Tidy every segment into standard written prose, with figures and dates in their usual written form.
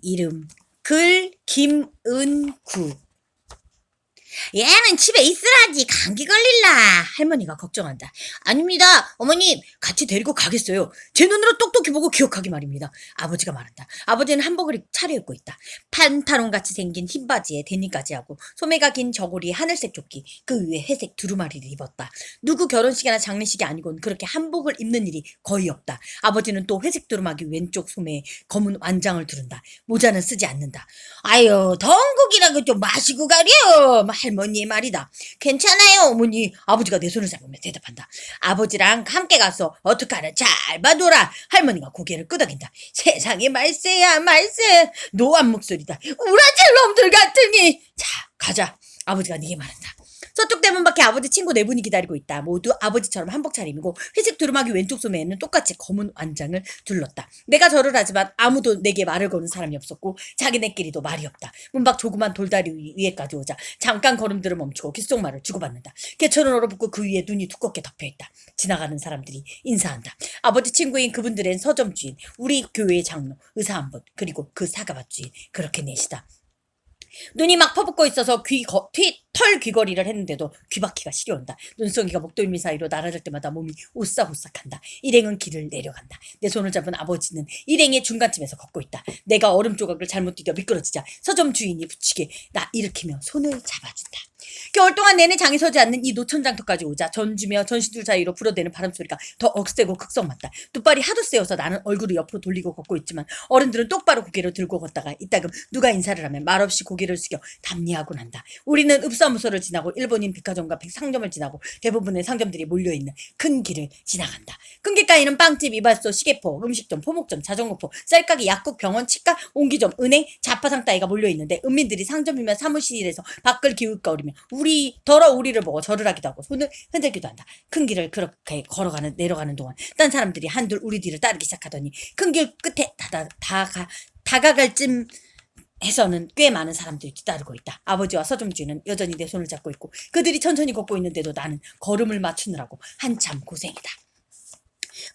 이름 글 김은구. 얘는 집에 있으라지 감기 걸릴라. 할머니가 걱정한다. 아닙니다 어머님, 같이 데리고 가겠어요. 제 눈으로 똑똑히 보고 기억하기 말입니다. 아버지가 말한다. 아버지는 한복을 차려입고 있다. 판타론같이 생긴 흰 바지에 데님까지 하고 소매가 긴 저고리에 하늘색 조끼, 그 위에 회색 두루마리를 입었다. 누구 결혼식이나 장례식이 아니곤 그렇게 한복을 입는 일이 거의 없다. 아버지는 또 회색 두루마기 왼쪽 소매에 검은 완장을 두른다. 모자는 쓰지 않는다. 아유, 더운 국이라고 좀 마시고 가렴. 할머니의 말이다. 괜찮아요 어머니. 아버지가 내 손을 잡으며 대답한다. 아버지랑 함께 가서 어떡하나 잘 봐둬라. 할머니가 고개를 끄덕인다. 세상에 말세야 말세. 노안 목소리다. 우라질 놈들 같으니. 자, 가자. 아버지가 네게 말한다. 서쪽 대문 밖에 아버지 친구 네 분이 기다리고 있다. 모두 아버지처럼 한복 차림이고 회색 두루마기 왼쪽 소매에는 똑같이 검은 완장을 둘렀다. 내가 절을 하지만 아무도 내게 말을 거는 사람이 없었고 자기네끼리도 말이 없다. 문 밖 조그만 돌다리 위에까지 오자 잠깐 걸음들을 멈추고 귓속말을 주고받는다. 개천은 얼어붙고 그 위에 눈이 두껍게 덮여있다. 지나가는 사람들이 인사한다. 아버지 친구인 그분들은 서점 주인, 우리 교회의 장로, 의사 한 분, 그리고 그 사과밭 주인, 그렇게 넷이다. 눈이 막 퍼붓고 있어서 털 귀걸이를 했는데도 귀바퀴가 시려온다. 눈송이가 목덜미 사이로 날아들 때마다 몸이 오싹오싹한다. 일행은 길을 내려간다. 내 손을 잡은 아버지는 일행의 중간쯤에서 걷고 있다. 내가 얼음 조각을 잘못 뛰겨 미끄러지자 서점 주인이 부치게 나 일으키며 손을 잡아준다. 겨울 동안 내내 장이 서지 않는 이 노천장터까지 오자 전주며 전시줄 사이로 불어대는 바람소리가 더 억세고 극성맞다. 두 발이 하도 세어서 나는 얼굴을 옆으로 돌리고 걷고 있지만 어른들은 똑바로 고개를 들고 걷다가 이따금 누가 인사를 하면 말없이 고개를 숙여 답례하곤 한다. 우리는 읍사무소를 지나고 일본인 백화점과 상점을 지나고 대부분의 상점들이 몰려있는 큰 길을 지나간다. 큰 길가에는 빵집, 이발소, 시계포, 음식점, 포목점, 자전거포, 쌀가게, 약국, 병원, 치과, 옹기점, 은행, 자파상 따위가 몰려있는데 은민들이 상점이면 사무실에서 밖을 기웃거리며 우리를 보고 절을 하기도 하고 손을 흔들기도 한다. 큰 길을 그렇게 내려가는 동안 딴 사람들이 한둘 우리 뒤를 따르기 시작하더니 큰 길 끝에 다가갈 쯤 해서는 꽤 많은 사람들이 뒤따르고 있다. 아버지와 서점주인은 여전히 내 손을 잡고 있고 그들이 천천히 걷고 있는데도 나는 걸음을 맞추느라고 한참 고생이다.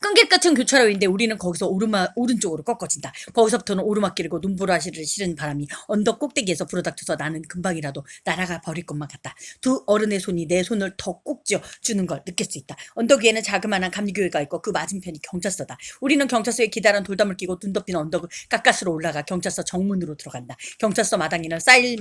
끈길 끝은 교차로인데 우리는 거기서 오른쪽으로 꺾어진다. 거기서부터는 오르막길이고 눈보라시를 실은 바람이 언덕 꼭대기에서 불어닥쳐서 나는 금방이라도 날아가 버릴 것만 같다. 두 어른의 손이 내 손을 더 꼭 쥐어 주는 걸 느낄 수 있다. 언덕 위에는 자그마한 감리교회가 있고 그 맞은편이 경찰서다. 우리는 경찰서에 기다란 돌담을 끼고 눈 덮인 언덕을 가까스로 올라가 경찰서 정문으로 들어간다. 경찰서 마당에는 쌓인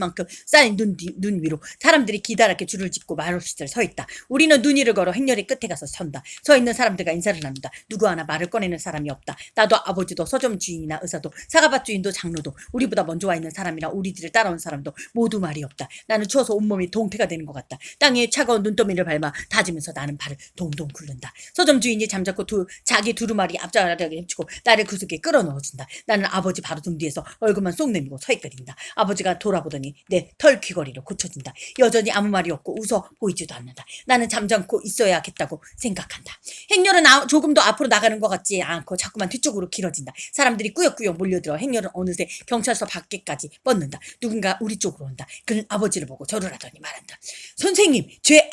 눈 위로 사람들이 기다랗게 줄을 짓고 말없이들 서 있다. 우리는 눈 위를 걸어 행렬의 끝에 가서 선다. 서 있는 사람들과 인사를 나눈다. 누구 하나 말을 꺼내는 사람이 없다. 나도 아버지도 서점 주인이나 의사도 사과밭 주인도 장로도 우리보다 먼저 와 있는 사람이나 우리 뒤를 따라온 사람도 모두 말이 없다. 나는 추워서 온몸이 동태가 되는 것 같다. 땅에 차가운 눈더미를 밟아 다지면서 나는 발을 동동 굴른다. 서점 주인이 잠자코 자기 두루마리 앞자락에 햄치고 나를 그 속에 끌어넣어준다. 나는 아버지 바로 등 뒤에서 얼굴만 쏙 내밀고 서 있거린다. 아버지가 돌아보더니 내 털 귀걸이를 고쳐준다. 여전히 아무 말이 없고 웃어 보이지도 않는다. 나는 잠잠코 있어야겠다고 생각한다. 행렬은 조금도 앞으로 나가는 것 같지 않고 자꾸만 뒤쪽으로 길어진다. 사람들이 꾸역꾸역 몰려들어 행렬은 어느새 경찰서 밖에까지 뻗는다. 누군가 우리 쪽으로 온다. 그는 아버지를 보고 절을 하더니 말한다. 선생님, 제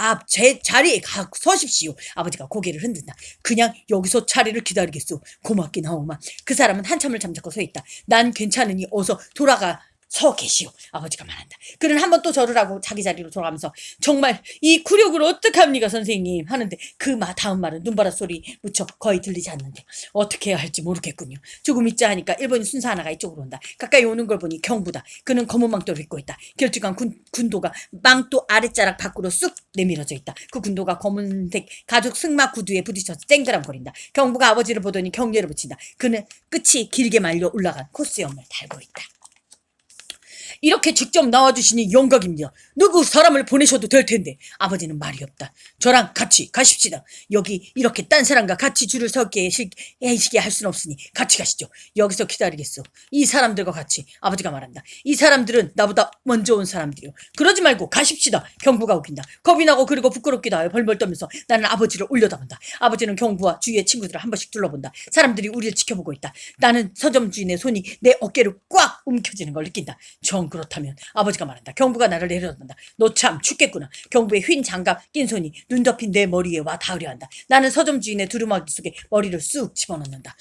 자리에 서십시오. 아버지가 고개를 흔든다. 그냥 여기서 자리를 기다리겠소. 고맙긴 하오만. 그 사람은 한참을 잠자코 서 있다. 난 괜찮으니 어서 돌아가 서 계시오. 아버지가 말한다. 그는 한번 또 절을 하고 자기 자리로 돌아가면서 정말 이 굴욕을 어떡합니까 선생님 하는데 그 다음 말은 눈바라 소리 무척 거의 들리지 않는데 어떻게 해야 할지 모르겠군요. 조금 있자 하니까 일본인 순사 하나가 이쪽으로 온다. 가까이 오는 걸 보니 경부다. 그는 검은 망토를 입고 있다. 길쭉한 군도가 망토 아랫자락 밖으로 쑥 내밀어져 있다. 그 군도가 검은색 가죽 승마 구두에 부딪혀서 쨍그랑거린다. 경부가 아버지를 보더니 경례를 붙인다. 그는 끝이 길게 말려 올라간 코스염을 달고 있다. 이렇게 직접 나와주시니 영광입니다. 누구 사람을 보내셔도 될 텐데. 아버지는 말이 없다. 저랑 같이 가십시다. 여기 이렇게 딴 사람과 같이 줄을 서게 해시게 할 수는 없으니 같이 가시죠. 여기서 기다리겠소. 이 사람들과 같이. 아버지가 말한다. 이 사람들은 나보다 먼저 온 사람들이요. 그러지 말고 가십시다. 경부가 우긴다. 겁이 나고 그리고 부끄럽기도 하여 벌벌 떨면서 나는 아버지를 올려다본다. 아버지는 경부와 주위의 친구들을 한 번씩 둘러본다. 사람들이 우리를 지켜보고 있다. 나는 서점 주인의 손이 내 어깨를 꽉 움켜쥐는 걸 느낀다. 정 그렇다면 아버지가 말한다. 경부가 나를 내려놓는다. 너 참 춥겠구나. 경부의 휜 장갑 낀 손이 눈 덮인 내 머리에 와 닿으려 한다. 나는 서점 주인의 두루마기 속에 머리를 쑥 집어넣는다.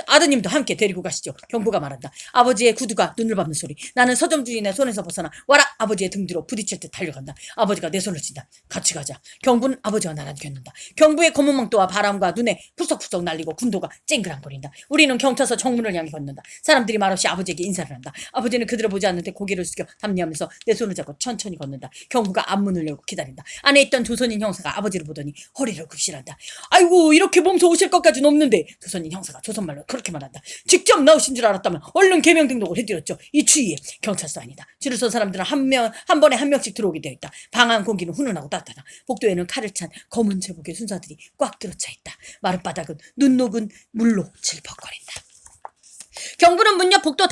아드님도 함께 데리고 가시죠. 경부가 말한다. 아버지의 구두가 눈을 밟는 소리. 나는 서점 주인의 손에서 벗어나 와라 아버지의 등 뒤로 부딪힐 듯 달려간다. 아버지가 내 손을 친다. 같이 가자. 경부는 아버지와 나란히 걷는다. 경부의 검은 망토와 바람과 눈에 푸석푸석 날리고 군도가 쨍그랑거린다. 우리는 경차서 정문을 향해 걷는다. 사람들이 말없이 아버지에게 인사를 한다. 아버지는 그들을 보지 않는데 고개를 숙여 담례하면서 내 손을 잡고 천천히 걷는다. 경부가 앞문을 열고 기다린다. 안에 있던 조선인 형사가 아버지를 보더니 허리를 굽실한다. 아이고 이렇게 몸소 오실 것까지는 없는데. 조선인 형사가 조선말로 그렇게 말한다. 직접 나오신 줄 알았다면 얼른 개명 등록을 해드렸죠. 이 추위에. 경찰서 아니다. 줄을 선 사람들은 한 번에 한 명씩 들어오게 되어 있다. 방한 공기는 훈훈하고 따뜻하다. 복도에는 칼을 찬 검은 제복의 순사들이 꽉 들어차 있다. 마룻바닥은 눈 녹은 물로 질퍽거린다. 경부는 문 옆 복도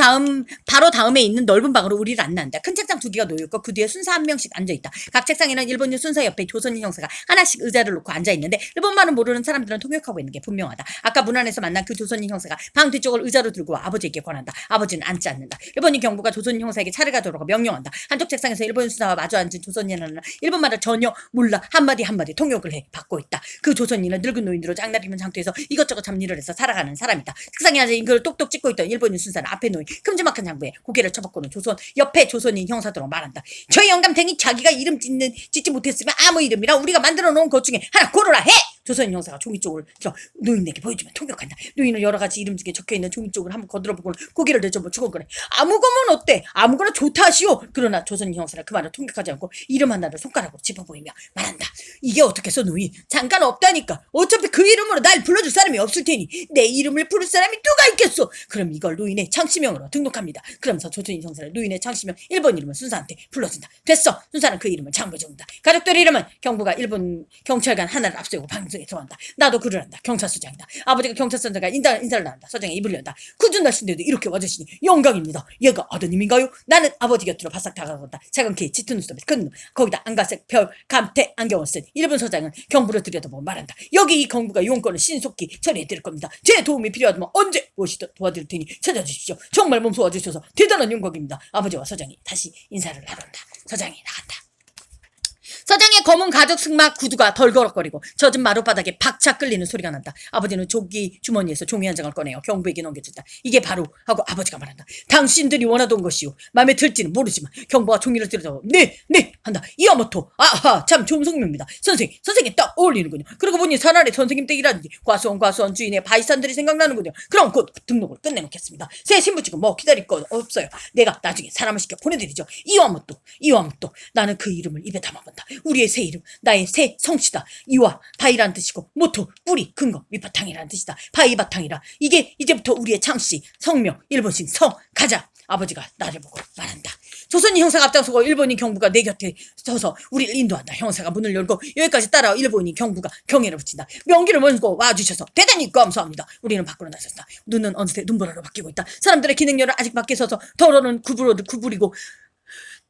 바로 다음에 있는 넓은 방으로 우리를 안내한다. 큰 책상 2개가 놓여있고 그 뒤에 순사 1명씩 앉아있다. 각 책상에는 일본인 순사 옆에 조선인 형사가 하나씩 의자를 놓고 앉아있는데 일본말은 모르는 사람들은 통역하고 있는 게 분명하다. 아까 문 안에서 만난 그 조선인 형사가 방 뒤쪽을 의자로 들고 와 아버지에게 권한다. 아버지는 앉지 않는다. 일본인 경부가 조선인 형사에게 차를 가져오라고 명령한다. 한쪽 책상에서 일본인 순사와 마주 앉은 조선인은 일본말을 전혀 몰라 한마디 통역을 해 받고 있다. 그 조선인은 늙은 노인으로 장날이면 상태에서 이것저것 잡일을 해서 살아가는 사람이다. 책상에 앉아 그걸 똑똑 찍고 있던 일본인 순사는 앞에 놓인 큼지막한 장부에 고개를 쳐박고는 옆에 조선인 형사들로 말한다. 저 영감탱이 자기가 이름 짓지 못했으면 아무 이름이나 우리가 만들어 놓은 것 중에 하나 고르라 해! 조선인 형사가 종이 쪽을 노인에게 보여주면 통역한다. 노인은 여러 가지 이름 중에 적혀있는 종이 쪽을 한번 거들어보고는 고개를 내저으며 죽어그래. 아무거면 어때? 아무거나 좋다 하시오. 그러나 조선인 형사는 그 말을 통역하지 않고 이름 하나를 손가락으로 짚어보이며 말한다. 이게 어떻게 써 노인? 잠깐 없다니까. 어차피 그 이름으로 날 불러줄 사람이 없을 테니 내 이름을 부를 사람이 누가 있겠소? 그럼 이걸 노인의 창씨명으로 등록합니다. 그러면서 조선인 형사는 노인의 창씨명 1번 이름을 순사한테 불러준다. 됐어. 순사는 그 이름을 장부에 적는다. 가족들 이름은 경부가 일본 경찰관 하나를 앞세우고 방송에 들어간다. 나도 글을 한다. 경찰서장이다. 아버지가 경찰서장과 인사를 나눈다. 서장이 입을 연다. 굳은 날씨인데도 이렇게 와주시니 영광입니다. 얘가 아드님인가요? 나는 아버지 곁으로 바싹 다가간다. 작은 키, 짙은 눈썹에 큰 눈, 거기다 안가색 별, 감태 안경을 쓴 일본 서장은 경부를 들여다보고 말한다. 여기 이 경부가 용건을 신속히 처리해드릴 겁니다. 제 도움이 필요하다면 언제 무엇이든 도와드릴 테니 찾아주십시오. 정말 몸소 와주셔서 대단한 영광입니다. 아버지와 서장이 다시 인사를 나눈다. 서장이 나간다. 서장의 검은 가죽 승막 구두가 덜거럭거리고 젖은 마룻바닥에 박차 끌리는 소리가 난다. 아버지는 조기 주머니에서 종이 한 장을 꺼내어 경부에게 넘겨준다. 이게 바로 하고 아버지가 말한다. 당신들이 원하던 것이오. 마음에 들지는 모르지만 경부가 종이를 들여다보고 네 한다. 이야모토 아하 참 좋은 성명입니다. 선생님 딱 어울리는군요. 그러고 보니 사나리 선생님 댁이라든지 과수원 주인의 바이산들이 생각나는군요. 그럼 곧 등록을 끝내놓겠습니다. 새 신분증은 뭐 기다릴 거 없어요. 내가 나중에 사람을 시켜 보내드리죠. 이와모토 나는 그 이름을 입에 담아본다. 우리의 새 이름, 나의 새 성씨다. 이와 바위라는 뜻이고 모토 뿌리, 근거, 밑바탕이라는 뜻이다. 바위 바탕이라. 이게 이제부터 우리의 창씨, 성명, 일본식 성, 가자. 아버지가 나를 보고 말한다. 조선인 형사가 앞장서고 일본인 경부가 내 곁에 서서 우리를 인도한다. 형사가 문을 열고 여기까지 따라와 일본인 경부가 경애를 붙인다. 명기를 먼저 와주셔서 대단히 감사합니다. 우리는 밖으로 나섰다. 눈은 어느새 눈보라로 바뀌고 있다. 사람들의 기능열은 아직 밖에 서서 더러는 구부리고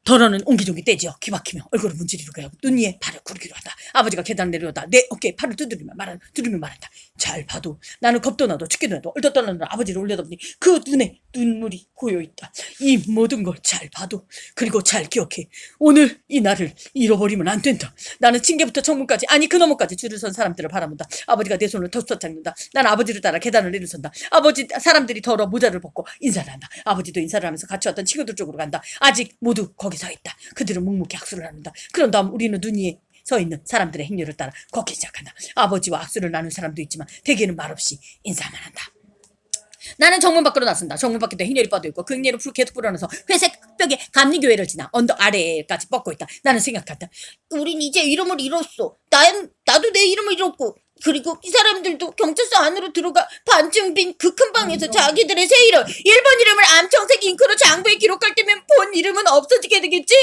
더러는 옹기종기 떼지어 기박히며 얼굴을 문지르게 하고 눈 위에 발을 구르기로 한다. 아버지가 계단을 내려오다 내 어깨에 팔을 두드리며 말한다. 잘 봐도 나는 겁도 나도 춥기도 나도 얼떨떨한 아버지를 올려다보니 그 눈에 눈물이 고여있다. 이 모든 걸 잘 봐도 그리고 잘 기억해. 오늘 이 날을 잃어버리면 안 된다. 나는 층계부터 정문까지 아니 그 너머까지 줄을 선 사람들을 바라본다. 아버지가 내 손을 턱턱 잡는다. 난 아버지를 따라 계단을 내려선다. 사람들이 더러 모자를 벗고 인사를 한다. 아버지도 인사를 하면서 같이 왔던 친구들 쪽으로 간다. 아직 모두 거기 서 있다. 그들은 묵묵히 악수를 나눈다. 그런 다음 우리는 눈 위에 서 있는 사람들의 행렬을 따라 걷기 시작한다. 아버지와 악수를 나눈 사람도 있지만 대개는 말없이 인사만 한다. 나는 정문 밖으로 나선다. 정문 밖에도 행렬이 뻗어있고 그 행렬은 계속 불어나서 회색 흑벽의 감리교회를 지나 언덕 아래까지 뻗고 있다. 나는 생각한다. 우린 이제 이름을 잃었어. 나도 내 이름을 잃었고 그리고 이 사람들도 경찰서 안으로 들어가 반쯤 빈 그 큰 방에서 자기들의 새 이름, 일본 이름을 암청색 잉크로 장부에 기록할 때면 본 이름은 없어지게 되겠지?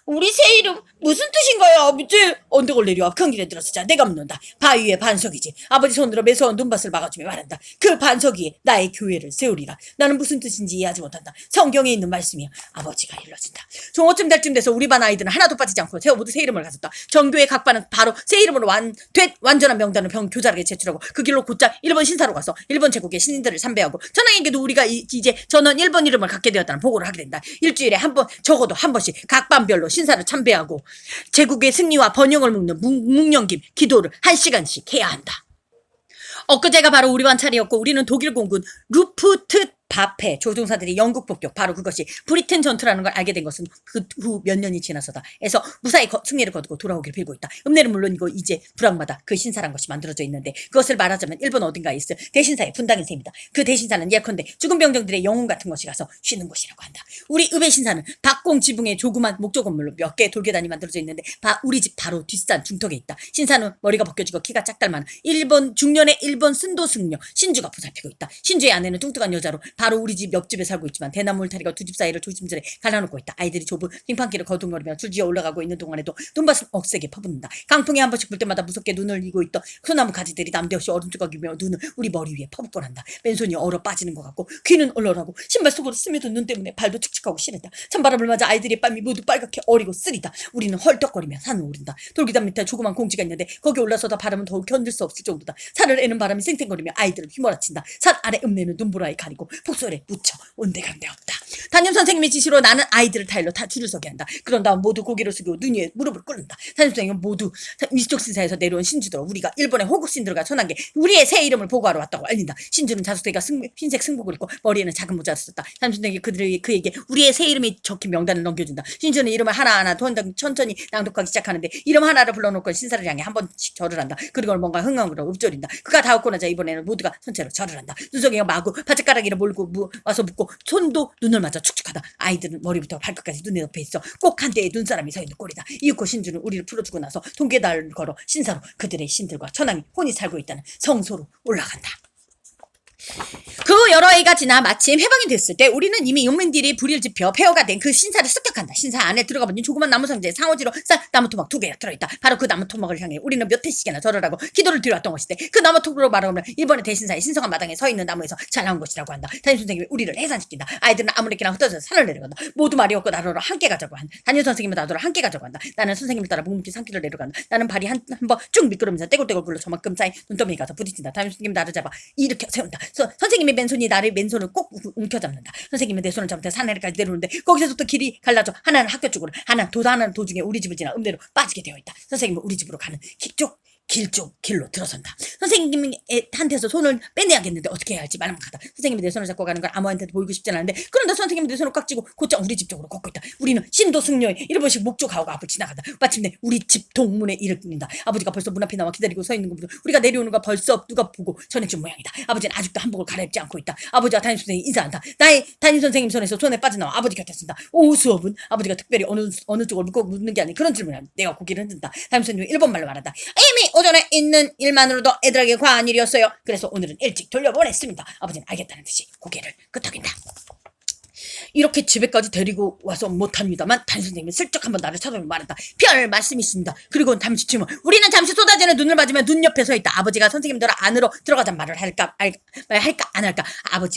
우리 새 이름 무슨 뜻인가요, 아버지? 언덕을 내려와 큰 길에 들어서자 내가 묻는다. 바위의 반석이지. 아버지 손으로 매서운 눈밭을 막아주며 말한다. 그 반석 위에 나의 교회를 세우리라. 나는 무슨 뜻인지 이해하지 못한다. 성경에 있는 말씀이야. 아버지가 일러준다. 종어쯤 될 쯤 돼서 우리 반 아이들은 하나도 빠지지 않고 세워 모두 새 이름을 가졌다. 정교회 각 반은 바로 새 이름으로 완전한 명단을 교자에게 제출하고 그 길로 곧장 일본 신사로 가서 일본 제국의 신인들을 참배하고 전하에게도 우리가 이제 전원 일본 이름을 갖게 되었다는 보고를 하게 된다. 일주일에 한 번, 적어도 한 번씩 각 반별로 신사를 참배하고 제국의 승리와 번영을 묵는 묵념김 기도를 1시간씩 해야 한다. 엊그제가 바로 우리 반 차례였고 우리는 독일 공군 루프트 바페 조종사들이 영국 폭격, 바로 그것이 브리튼 전투라는 걸 알게 된 것은 그 후 몇 년이 지나서다. 에서 무사히 승리를 거두고 돌아오길 빌고 있다. 읍내는 물론이고 이제 불황마다 그 신사란 것이 만들어져 있는데 그것을 말하자면 일본 어딘가에 있을 대신사의 분당인 셈이다. 그 대신사는 예컨대 죽은 병정들의 영혼 같은 것이 가서 쉬는 곳이라고 한다. 우리 읍의 신사는 박공 지붕의 조그만 목조 건물로 몇 개의 돌계단이 만들어져 있는데 우리 집 바로 뒷산 중턱에 있다. 신사는 머리가 벗겨지고 키가 짝달만 일본 중년의 일본 순도 승려 신주가 보살피고 있다. 신주의 아내는 뚱뚱한 여자로 바로 우리 집 옆집에 살고 있지만 대나무 울타리가 두 집 사이를 조심스레 갈라놓고 있다. 아이들이 좁은 빙판길을 거둥거리며 줄지어 올라가고 있는 동안에도 눈밭은 억세게 퍼붓는다. 강풍이 한 번씩 불 때마다 무섭게 눈을 이고 있던 소나무 가지들이 남대없이 얼음 조각이며 눈을 우리 머리 위에 퍼붓곤 한다. 맨손이 얼어 빠지는 것 같고 귀는 얼얼하고 신발 속으로 스며든 눈 때문에 발도 칙칙하고 시린다. 찬바람을 맞아 아이들의 뺨이 모두 빨갛게 어리고 쓰리다. 우리는 헐떡거리며 산을 오른다. 돌기단 밑에 조그만 공지가 있는데 거기 올라서다 바람은 더욱 견딜 수 없을 정도다. 산을 애는 바람이 쌩쌩거리며 아이들을 휘몰아친다. 산 아래 읍내는 눈보라에 가리고 폭설에 묻혀 온데간데 없다. 담임 선생님의 지시로 나는 아이들을 타일로 다 줄을 서게 한다. 그런 다음 모두 고개를 숙이고 눈 위에 무릎을 꿇는다. 담임 선생님은 모두 위쪽 신사에서 내려온 신주들 우리가 일본의 호국신들과 천한계 우리의 새 이름을 보고하러 왔다고 알린다. 신주는 자석대가 흰색 승복을 입고 머리에는 작은 모자를 썼다. 담임 선생님이 그에게 우리의 새 이름이 적힌 명단을 넘겨준다. 신주는 이름을 하나하나 천천히 낭독하기 시작하는데 이름 하나를 불러놓고 신사를 향해 한 번씩 절을 한다. 그리고 뭔가 흥얼흥얼 읊조린다. 그가 다 얻고 나자 이번에는 모두가 전체로 절을 한다. 눈속이가 마구 바짝가락이를 몰고 와서 묻고 손도 눈을 맞아 축축하다. 아이들은 머리부터 발끝까지 눈에 덮여 있어 꼭 한 대의 눈사람이 서 있는 꼴이다. 이윽고 신주는 우리를 풀어주고 나서 동계달을 걸어 신사로 그들의 신들과 천황이 혼이 살고 있다는 성소로 올라간다. 그 여러 해가 지나 마침 해방이 됐을 때 우리는 이미 용민들이 불의를 지펴 폐허가 된 그 신사를 습격한다. 신사 안에 들어가 보니 조그만 나무 상자에 상어지로 싼 나무 토막 2개가 들어있다. 바로 그 나무 토막을 향해 우리는 몇 회씩이나 절을 하고 기도를 드려왔던 것인데 그 나무 토막으로 말하면 일본의 대신사의 신성한 마당에 서 있는 나무에서 잘 나온 것이라고 한다. 담임선생님이 우리를 해산시킨다. 아이들은 아무렇게나 흩어져서 산을 내려간다. 모두 말이 없고 나로로 함께 가자고 한다. 담임선생님은 나더러 함께 가자고 한다. 나는 선생님을 따라 묵묵히 산길을 내려간다. 나는 발이 한 번 쭉 미끄러면서 떼굴떼굴 굴러 저만큼 쌓인 눈더미에 가서 부딪힌다. 담임선생님이 나를 잡아 일으켜 세운다. 선생님의 맨손이 나를 맨손을 꼭 움켜잡는다. 선생님은 내 손을 잡아 산에까지 내려오는데 거기서부터 길이 갈라져 하나는 학교 쪽으로 하나는 도중에 우리 집을 지나 읍내로 빠지게 되어 있다. 선생님은 우리 집으로 가는 길로 들어선다. 선생님한테서 손을 빼내야겠는데 어떻게 해야 할지 말랑하다. 선생님이 내 손을 잡고 가는 걸 아무한테도 보이고 싶진 않은데 그런데 선생님이 내 손을 꽉 쥐고 곧장 우리 집 쪽으로 걷고 있다. 우리는 신도 승려의 일본식 목조 가오가 앞을 지나간다. 마침내 우리 집 동문에 이른다. 아버지가 벌써 문 앞에 나와 기다리고 서 있는 거 보고 우리가 내려오는 거 벌써 누가 보고 전해준 모양이다. 아버지는 아직도 한복을 갈아입지 않고 있다. 아버지와 담임선생님이 인사한다. 나의 담임선생님 손에서 손에 빠져나와 아버지 곁에 쓴다. 오후 수업은 아버지가 특별히 어느 쪽을 묻는 게 아닌 그런 질문을 한다. 내가 고개를 흔든다. 담임선생님이 일본말로 말한다. 이미 오전에 있는 일만으로도 애들에게 과한 일이었어요. 그래서 오늘은 일찍 돌려보냈습니다. 아버지는 알겠다는 듯이 고개를 끄덕인다. 이렇게 집에까지 데리고 와서 못합니다만 담임선생님이 슬쩍 한번 나를 쳐다보며 말한다. 별 말씀이십니다. 그리고 잠시쯤 우리는 잠시 쏟아지는 눈을 맞으며 눈 옆에 서 있다. 아버지가 선생님들 안으로 들어가자 말을 할까 안 할까.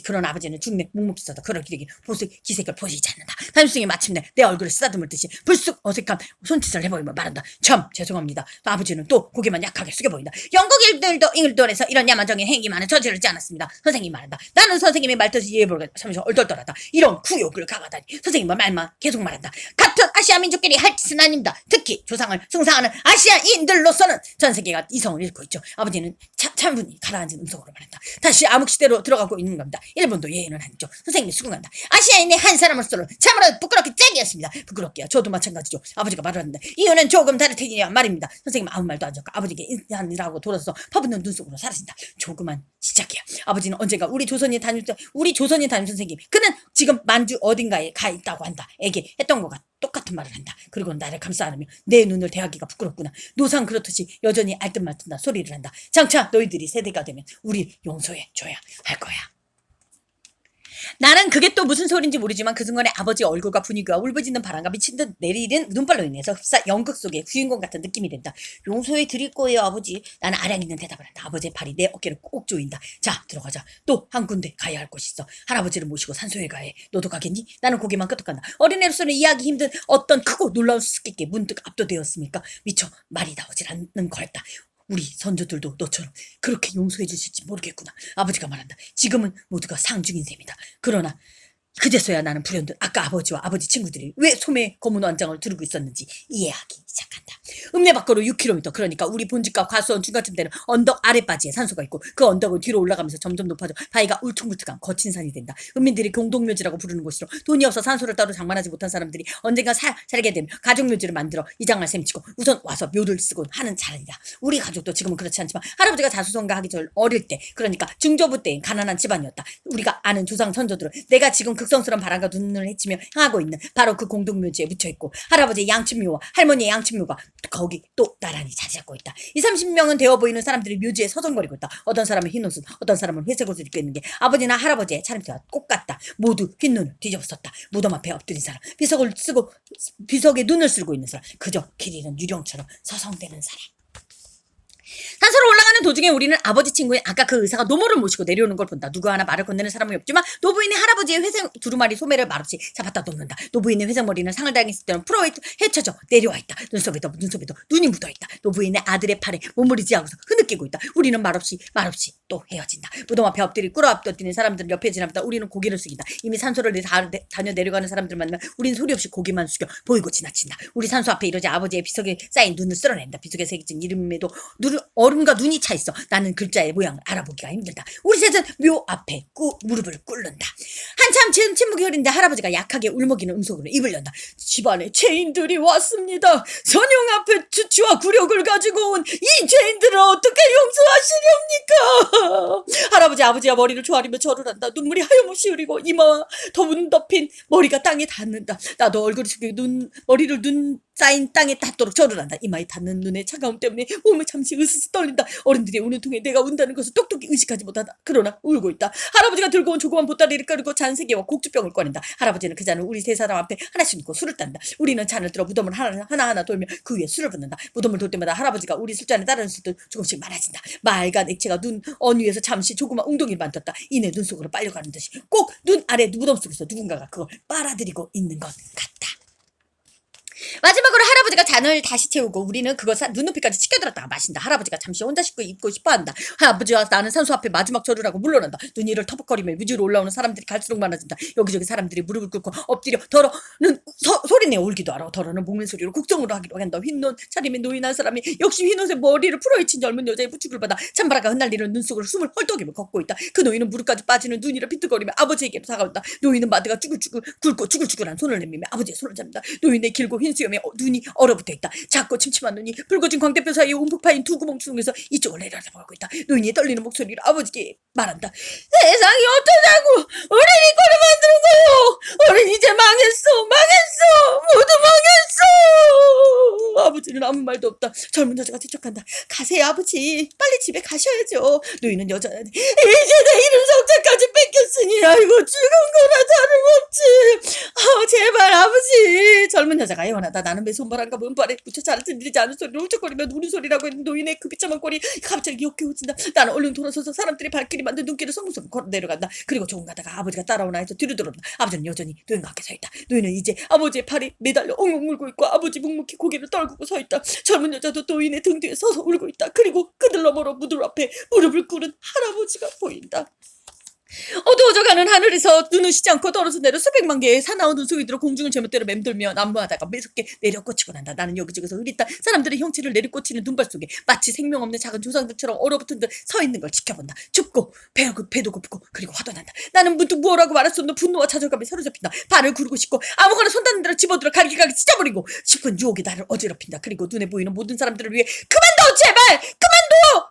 그런 아버지는 죽네 묵묵히 서다 그럴 기색을 보이지 않는다. 담임선생님이 마침내 내 얼굴을 쓰다듬을 듯이 불쑥 어색한 손짓을 해보이며 말한다. 참 죄송합니다. 아버지는 또 고개만 약하게 숙여 보인다. 영국 일들도 잉글돌에서 이런 야만적인 행위만은 저지르지 않았습니다. 선생님이 말한다. 나는 선생님의 말뜻이 이해해보려 잠시 얼떨떨하다. 이런 구욕을 강하다니. 선생님은 말만 계속 말한다. 같은 아시아 민족끼리 할 짓은 아닙니다. 특히 조상을 숭상하는 아시아인들로서는 전 세계가 이성을 잃고 있죠. 아버지는 차분히 가라앉은 음성으로 말한다. 다시 암흑시대로 들어가고 있는 겁니다. 일본도 예의는 아니죠. 선생님이 수긍한다. 아시아인의 한 사람으로서는 참으로 부끄럽게 짝이었습니다. 부끄럽게요. 저도 마찬가지죠. 아버지가 말을 하는데 이유는 조금 다를 테니야 말입니다. 선생님은 아무 말도 안 하고 아버지에게 인사하느라고 돌아서 퍼붓는 눈 속으로 사라진다. 조그만 시작이야. 아버지는 언젠가 우리 조선인 담임 선생님 그는 지금 만주 어딘가에 가 있다고 한다. 에게 했던 것과 똑같은 말을 한다. 그리고 나를 감싸 안으며 내 눈을 대하기가 부끄럽구나. 노상 그렇듯이 여전히 알듯말듯한 소리를 한다. 장차 너희들이 세대가 되면 우리 용서해 줘야 할 거야. 나는 그게 또 무슨 소린지 모르지만 그 순간에 아버지 얼굴과 분위기와 울부짖는 바람과 미친 듯 내리는 눈발로 인해서 흡사 연극 속의 주인공 같은 느낌이 든다. 용서해 드릴 거예요 아버지. 나는 아량 있는 대답을 한다. 아버지의 팔이 내 어깨를 꼭 조인다. 자 들어가자. 또 한 군데 가야 할 곳이 있어. 할아버지를 모시고 산소에 가해. 너도 가겠니? 나는 고개만 끄덕한다. 어린애로서는 이해하기 힘든 어떤 크고 놀라운 수수께끼에 문득 압도되었습니까? 미처 말이 나오질 않는 거였다. 우리 선조들도 너처럼 그렇게 용서해 주실지 모르겠구나. 아버지가 말한다. 지금은 모두가 상중인 셈이다. 그러나 그제서야 나는 불현듯 아까 아버지와 아버지 친구들이 왜 소매 검은 완장을 두르고 있었는지 이해하기 시작한다. 읍내 밖으로 6km, 그러니까 우리 본집과 과수원 중간쯤 되는 언덕 아랫바지에 산소가 있고 그 언덕은 뒤로 올라가면서 점점 높아져 바위가 울퉁불퉁한 거친 산이 된다. 읍민들이 공동묘지라고 부르는 곳이로 돈이 없어 산소를 따로 장만하지 못한 사람들이 언젠가 살게 되면 가족묘지를 만들어 이장할 셈치고 우선 와서 묘를 쓰곤 하는 자리다. 우리 가족도 지금은 그렇지 않지만 할아버지가 자수성가하기 전 어릴 때, 그러니까 중조부 때인 가난한 집안이었다. 우리가 아는 조상 선조들은 내가 지금 극성스러운 바람과 눈을 헤치며 향하고 있는 바로 그 공동묘지에 묻혀있고 할아버지의 양친묘와 할머니의 양친묘가 거기 또 나란히 자리 잡고 있다. 20-30명은 되어 보이는 사람들이 묘지에 서성거리고 있다. 어떤 사람은 흰옷을, 어떤 사람은 회색 옷을 입고 있는 게 아버지나 할아버지의 차림새와 똑같다. 모두 흰눈을 뒤집어 썼다. 무덤 앞에 엎드린 사람, 비석에 눈을 쓸고 있는 사람, 그저 길 잃은 유령처럼 서성대는 사람. 산소로 올라가는 도중에 우리는 아버지 친구인 아까 그 의사가 노모를 모시고 내려오는 걸 본다. 누구 하나 말을 건네는 사람이 없지만 노부인의 할아버지의 회색 두루마리 소매를 말없이 잡았다 놓는다. 노부인의 회색 머리는 상을 당했을 때는 풀어 헤쳐져 내려와 있다. 눈썹에도 눈이 묻어있다. 노부인의 아들의 팔에 몸부림치하고서 흐느끼고 있다. 우리는 말없이 또 헤어진다. 무덤 앞에 꿇어엎드리는 사람들은 옆에 지나보다 우리는 고개를 숙인다. 이미 산소를 다녀 내려가는 사람들 만나면 우리는 소리 없이 고개만 숙여 보이고 지나친다. 우리 산소 앞에 이러자 아버지의 비석에 쌓인 눈을 쓸어낸다. 비석에 새겨진 이름에도 얼음과 눈이 차 있어. 나는 글자의 모양을 알아보기가 힘들다. 우리 셋은 묘 앞에 무릎을 꿇는다. 한참 침묵이 흐린데 할아버지가 약하게 울먹이는 음성으로 입을 연다. 집안에 죄인들이 왔습니다. 선영 앞에 주치와 굴욕을 가지고 온 이 죄인들을 어떻게 용서하시렵니까? 할아버지 아버지와 머리를 조아리며 절을 한다. 눈물이 하염없이 흐리고 이마와 더운 덮인 머리가 땅에 닿는다. 나도 얼굴을 숙이고 머리를 쌓인 땅에 닿도록 절을 한다. 이마에 닿는 눈의 차가움 때문에 몸이 잠시 으스스 떨린다. 어른들이 우는 통에 내가 운다는 것을 똑똑히 의식하지 못한다. 그러나 울고 있다. 할아버지가 들고 온 조그만 보따리를 끌고 잔세개와 곡주병을 꺼낸다. 할아버지는 그 잔을 우리 세 사람 앞에 하나씩 놓고 술을 딴다. 우리는 잔을 들어 무덤을 하나하나 돌며 그 위에 술을 붓는다. 무덤을 돌 때마다 할아버지가 우리 술잔에 따르는 술도 조금씩 많아진다. 맑은 액체가 눈 언위에서 잠시 조그만 웅덩이를 만졌다. 이내 눈 속으로 빨려가는 듯이 꼭 눈 아래 무덤 속에서 누군가가 그걸 빨아들이고 있는 것 같다. 마지막으로 할아버지가 잔을 다시 채우고 우리는 그것을 눈높이까지 치켜들었다가 마신다. 할아버지가 잠시 혼자 입고 싶어한다. 할아버지와 나는 산소 앞에 마지막 절을 하고 물러난다. 눈이를 터벅거리며 뮤지로 올라오는 사람들이 갈수록 많아진다. 여기저기 사람들이 무릎을 꿇고 엎드려 더러는 소리내어 울기도 하라. 더러는 목민 소리로 국정으로 하기로 한다. 흰옷 차림에 노인 한 사람이 역시 흰옷에 머리를 풀어헤친 젊은 여자의 부축을 받아 찬바람과 흩날리는 눈 속으로 숨을 헐떡이며 걷고 있다. 그 노인은 무릎까지 빠지는 눈이를 비틀거리며 아버지에게로 다가온다. 노인은 마드가 굵고 쭈글쭈글한 손을 내밀며 아버지의 손을 잡는다. 노인의 길고 흰 수염에 눈이 얼어붙어 있다. 작고 침침한 눈이 붉어진 광대뼈 사이에 움푹 파인 두 구멍 중에서 이쪽을 내려다보고 있다. 노인이 떨리는 목소리로 아버지께 말한다. 세상이 어쩌자고 우리를 이거를 만드는 거요. 우린 이제 망했어. 모두 망했어. 아버지는 아무 말도 없다. 젊은 여자가 재촉한다. 가세요 아버지. 빨리 집에 가셔야죠. 노인은 여자한테 이제 내 이름 성자까지 뺏겼으니 아이고 죽은 거나 다름없지. 제발 아버지. 젊은 여자가 애원하다. 나는 내 손바람과 문발에 묻혀 잘 들리지 않은 소리를 훌쩍거리며 우는 소리라고 했는 노인의 그 비참한 꼴이 갑자기 역겨워진다. 나는 얼른 돌아서서 사람들이 발길이 만든 눈길을 성성성 걸어 내려간다. 그리고 조금 가다가 아버지가 따라오나 해서 뒤로 돌아온다. 아버지는 여전히 노인과 함께 서 있다. 노인은 이제 아버지의 팔이 매달려 엉엉 울고 있고 아버지 묵묵히 고개를 떨구고 서 있다. 젊은 여자도 노인의 등 뒤에 서서 울고 있다. 그리고 그들 너머로 무덤 앞에 무릎을 꿇은 할아버지가 보인다. 어두워져가는 하늘에서 눈을 쉬지 않고 떨어져 내려 수백만 개의 사나운 눈속이 들어 공중을 제멋대로 맴돌며 난무하다가 매섭게 내려 꽂히고 난다. 나는 여기저기서 흐릿한 사람들의 형체를 내리꽂히는 눈발 속에 마치 생명 없는 작은 조상들처럼 얼어붙은 듯 서 있는 걸 지켜본다. 춥고 배도 고프고 그리고 화도 난다. 나는 문득 뭐라고 말할 수 없는 분노와 좌절감에 사로잡힌다. 발을 구르고 싶고 아무거나 손 닿는 대로 집어들어 갈기갈기 찢어버리고 싶은 유혹이 나를 어지럽힌다. 그리고 눈에 보이는 모든 사람들을 위해 그만둬 제발 그만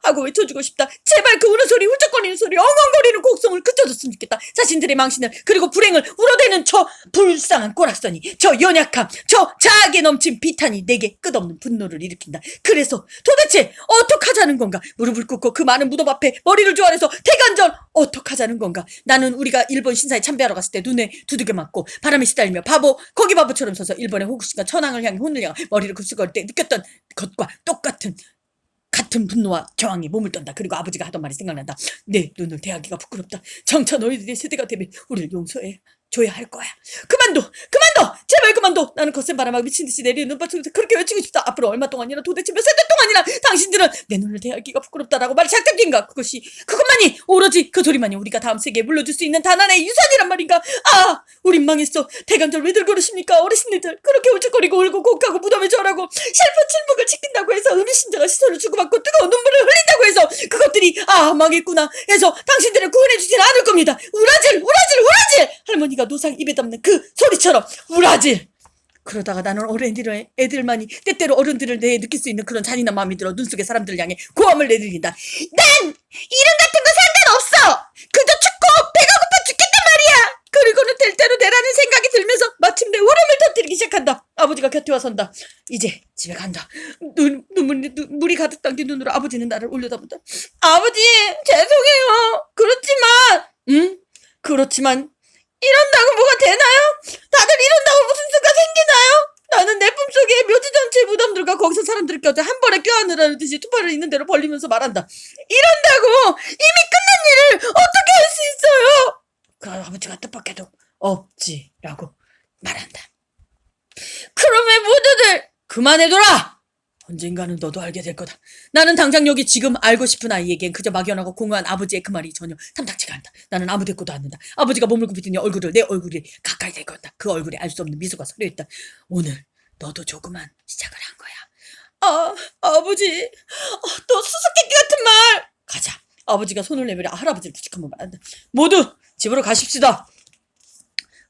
하고 외쳐주고 싶다. 제발 그 우는 소리, 훌쩍거리는 소리, 엉엉거리는 곡성을 그쳐줬으면 좋겠다. 자신들의 망신을 그리고 불행을 우러대는 저 불쌍한 꼬락선이, 저 연약함, 저 자악에 넘친 비탄이 내게 끝없는 분노를 일으킨다. 그래서 도대체 어떡하자는 건가? 무릎을 꿇고 그 많은 무덤 앞에 머리를 조아려서 대간절 어떡하자는 건가? 나는 우리가 일본 신사에 참배하러 갔을 때 눈에 두들겨 맞고 바람에 시달리며 거기 바보처럼 서서 일본의 호국신과 천황을 향해 혼을 향해 머리를 굽슬거릴 때 느꼈던 것과 똑같은 분노와 저항이 몸을 떤다. 그리고 아버지가 하던 말이 생각난다. 내 눈을 대하기가 부끄럽다. 정차 너희들의 세대가 되면 우리를 용서해줘야 할 거야. 그만둬! 제발 그만둬! 나는 거센 바람하고 미친듯이 내리는 눈밭 속에서 그렇게 외치고 싶다. 앞으로 얼마 동안이나, 도대체 몇 세대 동안이나 당신들은 내 눈을 대하기가 부끄럽다라고 말이 작작인가? 그것만이 오로지 그 소리만이 우리가 다음 세계에 물려줄 수 있는 단 하나의 유산이란 말인가? 우린 망했어. 대간절 왜들 그러십니까? 어르신들 그렇게 울적거리고 울고 곡하고 무덤에 절하고 슬픈 침묵을 지킨다고 해서 의미심장한 시선을 주고받고 뜨거운 눈물을 흘린다고 해서 그것들이 망했구나 해서 당신들을 구원해주진 않을 겁니다. 우라질! 할머니가 노상 입에 담는 그 소리처럼 우라질! 그러다가 나는 애들만이 때때로 어른들을 대해 느낄 수 있는 그런 잔인한 마음이 들어 눈 속의 사람들을 향해 고함을 내리린다. 난 이름 같은 거 상관없어! 그저 춥고 배가 고파 죽겠단 말이야! 그리고는 될 대로 되라는 생각이 들면서 마침내 울음을 터뜨리기 시작한다. 아버지가 곁에 와 선다. 이제 집에 간다. 물이 가득 담긴 눈으로 아버지는 나를 올려다본다. 아버지, 죄송해요. 그렇지만 이런다고 뭐가 되나요? 다들 이런다고 무슨 수가 생기나요? 나는 내 품속에 묘지 전체의 무덤들과 거기서 사람들을 껴줘 한 번에 껴안으라는 듯이 투파를 있는 대로 벌리면서 말한다. 이런다고 이미 끝난 일을 어떻게 할 수 있어요? 그 아버지가 뜻밖에도 없지라고 말한다. 그럼 왜 모두들 그만해둬라! 언젠가는 너도 알게 될 거다. 나는 당장 여기 지금 알고 싶은 아이에겐 그저 막연하고 공허한 아버지의 그 말이 전혀 탐탁지가 않다. 나는 아무 데꼬도 않는다. 아버지가 몸을 굽히더니 내 얼굴이 가까이 될 거다. 그 얼굴에 알 수 없는 미소가 서려있다. 오늘 너도 조그만 시작을 한 거야. 아버지, 또 수수께끼 같은 말. 가자. 아버지가 손을 내밀어 할아버지를 부축 한번 말한다. 모두 집으로 가십시다.